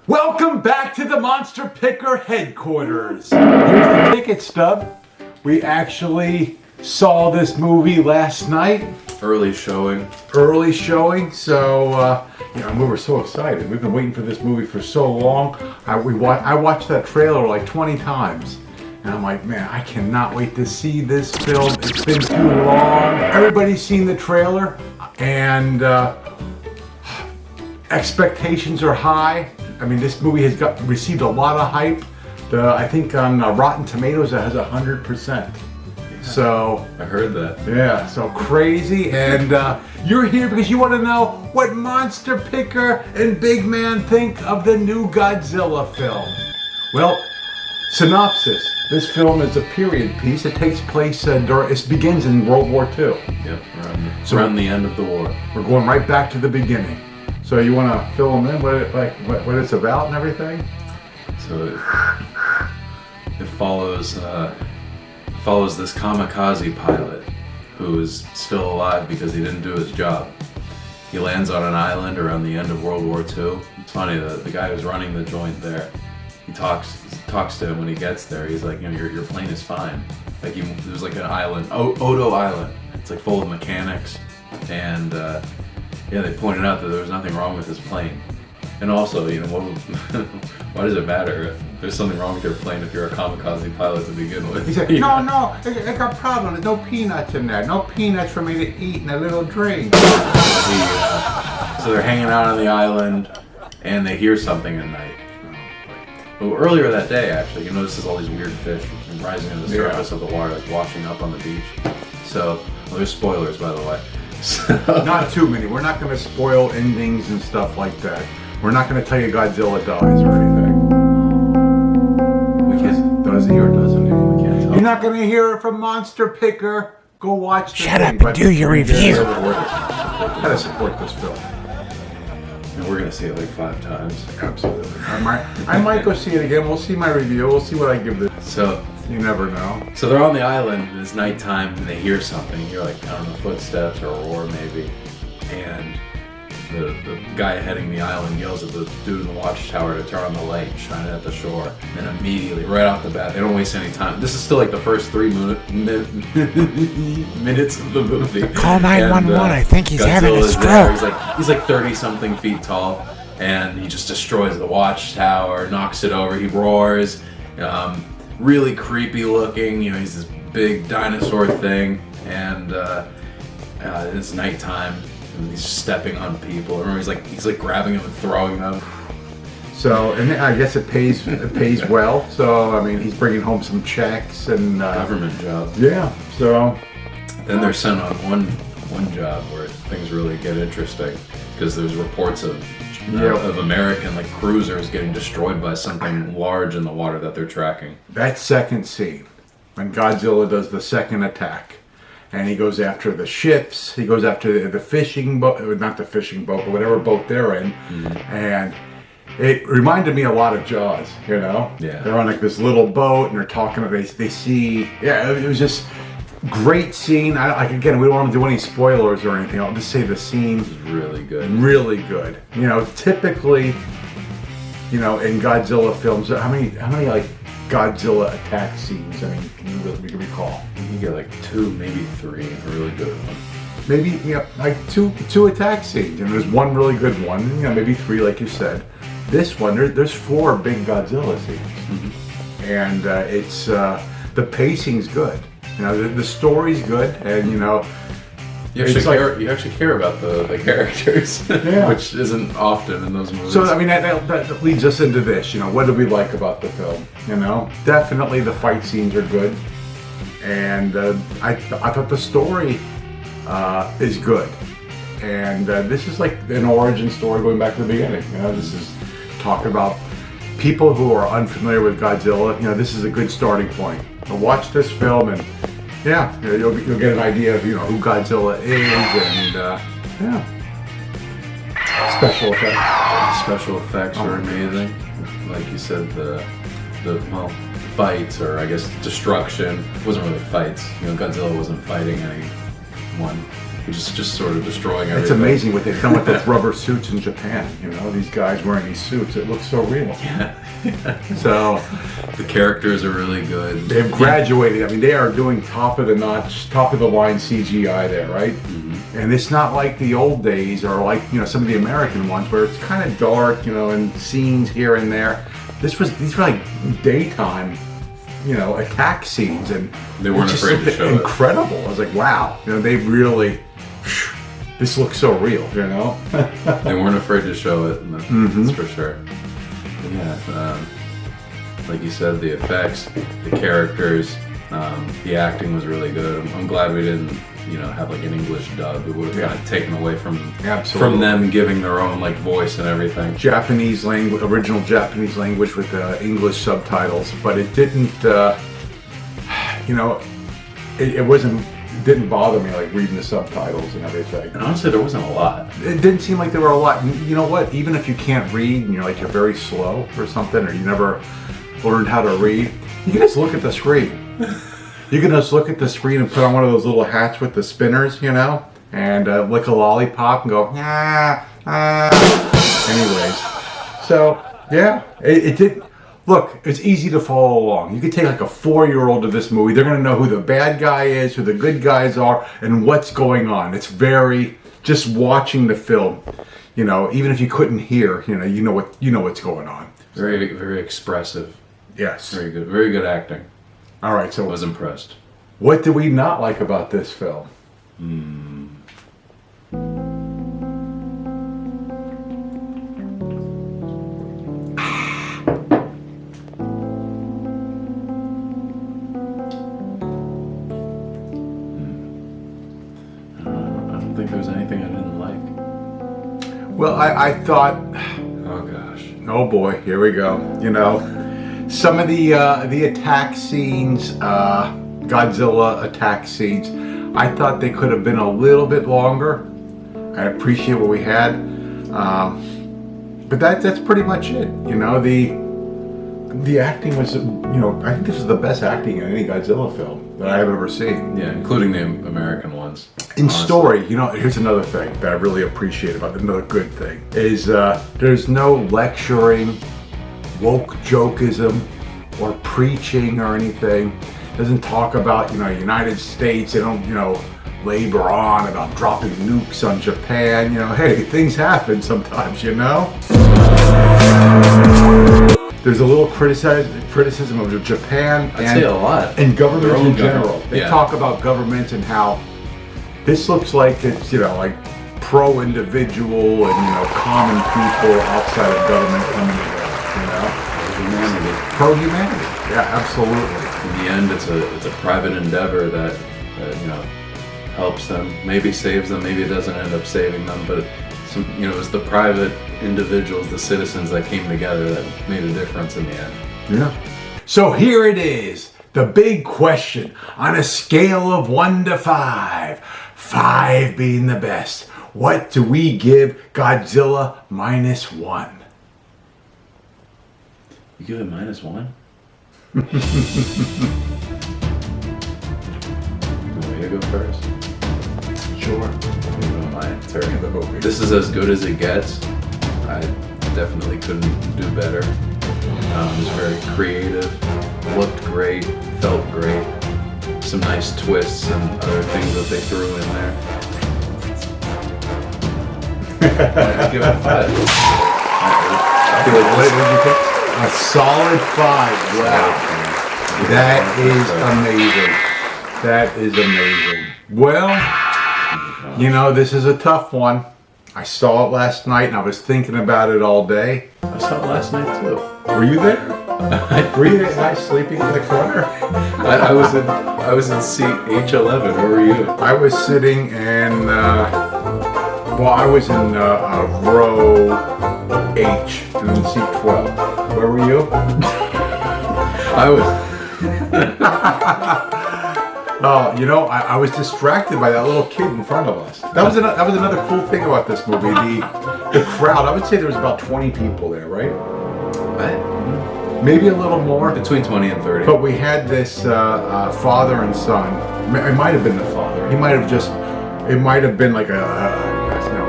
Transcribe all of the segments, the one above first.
Welcome back to the Monster Picker headquarters. Here's the ticket stub. We actually saw this movie last night. Early showing. So we were so excited. We've been waiting for this movie for so long. I watched that trailer like 20 times. And I'm like, man, I cannot wait to see this film. It's been too long. Everybody's seen the trailer, and expectations are high. I mean, this movie has received a lot of hype. I think on Rotten Tomatoes it has 100%. So I heard that. Yeah, so crazy. And you're here because you want to know what Monster Picker and Big Man think of the new Godzilla film. Well, synopsis. This film is a period piece. It takes place it begins in World War II. Yep, around the end of the war. We're going right back to the beginning. So you want to fill them in what it's about and everything? So it follows this kamikaze pilot who is still alive because he didn't do his job. He lands on an island around the end of World War II. It's funny, the guy who's running the joint there, he talks to him when he gets there. He's like, your plane is fine. Like there's like an island, Odo Island. It's like full of mechanics, and they pointed out that there was nothing wrong with his plane. And also, why does it matter if there's something wrong with your plane if you're a kamikaze pilot to begin with? He said, no, I got problems. There's no peanuts in there. No peanuts for me to eat and a little drink. So they're hanging out on the island, and they hear something at night. Well, earlier that day, actually, you notice there's all these weird fish rising to the surface of the water, like washing up on the beach. So, there's spoilers, by the way. So, not too many. We're not going to spoil endings and stuff like that. We're not going to tell you Godzilla dies or anything. Does he or doesn't he? We can't tell. You're not going to hear it from Monster Picker. Go watch the Shut up and do your review. Gotta support this film. And we're going to see it like 5 times. Absolutely. I might go see it again. We'll see my review. We'll see what I give this. So you never know. So they're on the island, and it's nighttime, and they hear something. You're like, I don't know, footsteps or a roar maybe. And the guy heading the island yells at the dude in the watchtower to turn on the light, shine it at the shore. And immediately, right off the bat, they don't waste any time. This is still like the first 3 minutes of the movie. Call 911. I think he's having a stroke. He's like 30-something feet tall, and he just destroys the watchtower, knocks it over. He roars. Really creepy looking. He's this big dinosaur thing, and it's nighttime. And he's stepping on people. Remember, he's like grabbing them and throwing them. So, and I guess it pays well. So, I mean, he's bringing home some checks and Government job. Yeah. So then they're sent on one job where things really get interesting because there's reports of American cruisers getting destroyed by something large in the water that they're tracking. That second scene when Godzilla does the second attack. And he goes after the ships. He goes after the fishing boat, not the fishing boat, but whatever boat they're in. Mm-hmm. And it reminded me a lot of Jaws, Yeah. They're on this little boat and they're talking. They see. Yeah, it was just great scene. Again, we don't want to do any spoilers or anything. I'll just say the scene was really good. Really good. Typically, in Godzilla films, how many Godzilla attack scenes? I mean, we can recall. You get 2, maybe 3, a really good one. Maybe two attack scenes, and there's one really good one. Maybe 3, like you said. This one, there's 4 big Godzilla scenes, and it's the pacing's good. The story's good, and you actually care about the characters, which isn't often in those movies. So I mean that leads us into this. What do we like about the film? Definitely the fight scenes are good, and I thought the story is good, and this is like an origin story going back to the beginning. This is talking about people who are unfamiliar with Godzilla. This is a good starting point. So watch this film and. You'll get an idea of who Godzilla is and special effects. Special effects are amazing. Like you said, the fights, or I guess destruction. It wasn't really fights. Godzilla wasn't fighting anyone. just sort of destroying everything. It's amazing what they've done with those rubber suits in Japan. You know, these guys wearing these suits. It looks so real. Yeah. So The characters are really good. they've graduated. I mean, they are doing top of the notch, top of the line CGI there, right? And it's not like the old days or like, you know, some of the American ones where it's kind of dark, you know, and scenes here and there. These were like daytime, you know, attack scenes, and They weren't it's just afraid to show it. incredible. I was like, wow, you know, they really. This looks so real, you know. They weren't afraid to show it, and that's for sure. But yeah, like you said, the effects, the characters, the acting was really good. I'm glad we didn't, you know, have like an English dub. It would have kind of taken away from Absolutely. them giving their own like voice and everything. Japanese language, original Japanese language with English subtitles, but it didn't, you know, it didn't bother me like reading the subtitles and everything. And honestly, there wasn't a lot. It didn't seem like there were a lot. You know what? Even if you can't read and you're very slow or something, or you never learned how to read, you can just look at the screen. You can just look at the screen and put on one of those little hats with the spinners, you know, and lick a lollipop and go, Anyways, so yeah, it did. Look, it's easy to follow along. You could take like a 4-year-old to this movie. They're going to know who the bad guy is, who the good guys are, and what's going on. It's just watching the film. You know, even if you couldn't hear, you know what's going on. Very, very expressive. Yes. Very good acting. All right. So, I was impressed. what did we not like about this film? I don't think there was anything I didn't like. Well, I thought. Oh gosh. Oh boy, here we go. You know, some of the attack scenes, Godzilla attack scenes, I thought they could have been a little bit longer. I appreciate what we had, but that's pretty much it. You know, the acting was, I think this is the best acting in any Godzilla film that I have ever seen. Yeah, including the American ones. In honestly. story, here's another thing that I really appreciate about it. Another good thing is there's no lecturing, woke jokeism, or preaching or anything. It doesn't talk about United States. They don't labor on about dropping nukes on Japan. Hey, things happen sometimes. There's a little criticism of Japan I'd say a lot. and government Their own in general. government. They Yeah. talk about government and how this looks like it's like pro-individual and common people outside of government coming together. Humanity. Pro-humanity. Yeah, absolutely. In the end, it's a private endeavor that helps them, maybe saves them, maybe it doesn't end up saving them, but it was the private individuals, the citizens that came together that made a difference in the end. Yeah. So here it is, the big question on a scale of 1 to 5, 5 being the best. What do we give Godzilla -1? You give it -1? You want me to go first? Sure. My turn. This is as good as it gets. I definitely couldn't do better. It was very creative, looked great, felt great. Some nice twists and other things that they threw in there. I'd give it a 5. I feel like What did you think? A solid 5. Wow. That is amazing. That is amazing. Well, this is a tough one. I saw it last night and I was thinking about it all day. I saw it last night too. Were you there? Were you at night sleeping in the corner? I was in seat H11. Where were you? I was sitting in, I was in row H and in seat 12. Where were you? I was. Oh, I was distracted by that little kid in front of us. That was another cool thing about this movie. The crowd. I would say there was about 20 people there, right? Maybe a little more. Between 20 and 30. But we had this father and son. It might have been the father. He might have just, It might have been like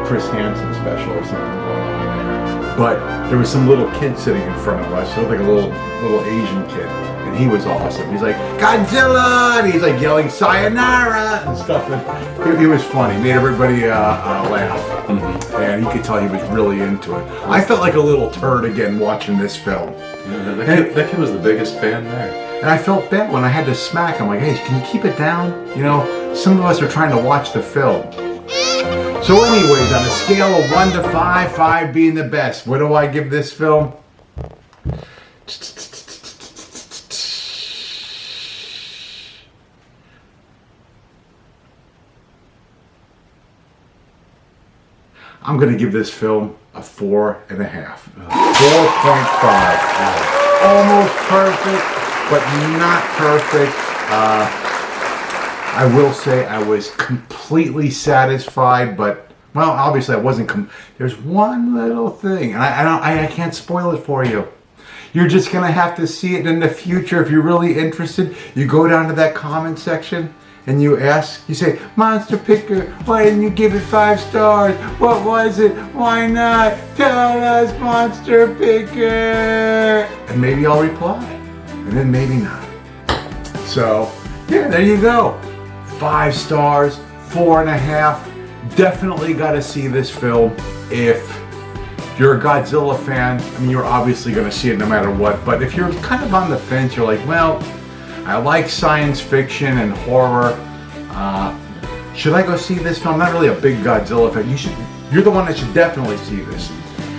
Chris Hansen special or something going on there. But there was some little kid sitting in front of us. He looked like a little Asian kid. And he was awesome. He's like, Godzilla! And he's like yelling, sayonara! And stuff. And he was funny. He made everybody laugh. Mm-hmm. And you could tell he was really into it. I felt like a little turd again watching this film. Yeah, that kid was the biggest fan there. And I felt bad when I had to smack him. Like, hey, can you keep it down? You know, some of us are trying to watch the film. So anyways, on a scale of 1 to 5, 5 being the best, what do I give this film? I'm going to give this film a 4.5. 4.5. Almost perfect, but not perfect. I will say I was completely satisfied, but, well, obviously I wasn't. There's one little thing, and I can't spoil it for you. You're just going to have to see it in the future. If you're really interested, you go down to that comment section and you ask, you say, Monster Picker, why didn't you give it 5 stars? What was it? Why not? Tell us, Monster Picker. And maybe I'll reply, and then maybe not. So, yeah, there you go. 5 stars, 4.5. Definitely got to see this film. If you're a Godzilla fan, I mean, you're obviously going to see it no matter what. But if you're kind of on the fence, you're like, well, I like science fiction and horror. Should I go see this film? I'm not really a big Godzilla fan. You're the one that should definitely see this.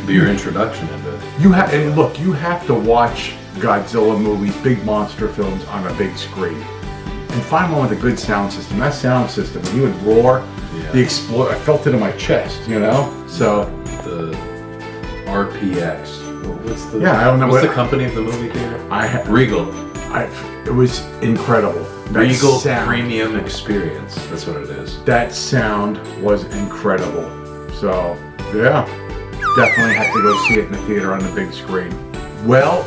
Be your introduction into it. You have to watch Godzilla movies, big monster films on a big screen. And find one with a good sound system. That sound system, when you would roar, I felt it in my chest, you know? So the RPX. I don't know what's the company of the movie theater? Regal. It was incredible. Regal Premium Experience. That's what it is. That sound was incredible. So, yeah. Definitely have to go see it in the theater on the big screen. Well,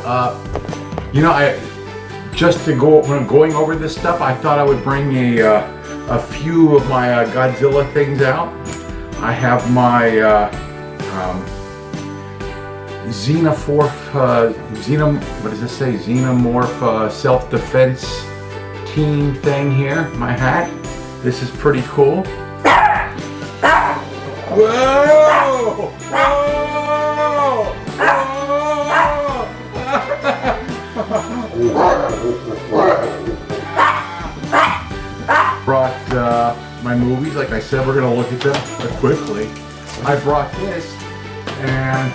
going over this stuff, I thought I would bring a few of my Godzilla things out. I have my Xenomorph self-defense team thing here. My hat. This is pretty cool. Whoa! Brought my movies. Like I said, we're gonna look at them quickly. I brought this, and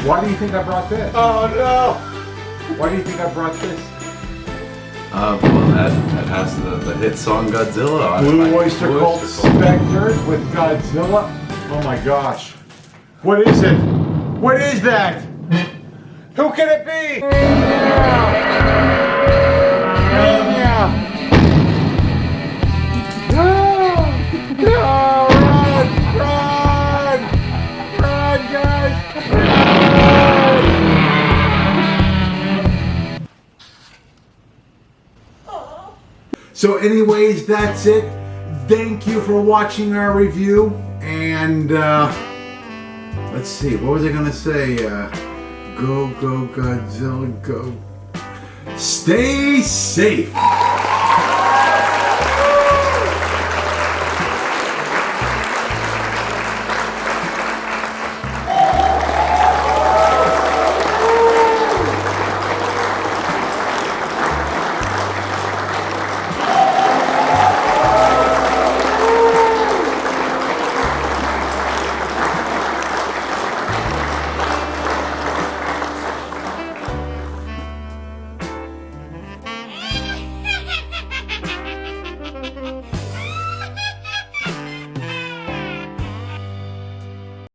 why do you think I brought this? Oh no! Why do you think I brought this? Well, that has the hit song Godzilla on it. Blue Oyster Cult Spectres with Godzilla. Oh my gosh! What is it? What is that? Who can it be? So anyways, that's it. Thank you for watching our review. And let's see, what was I gonna say? Go Godzilla, go. Stay safe.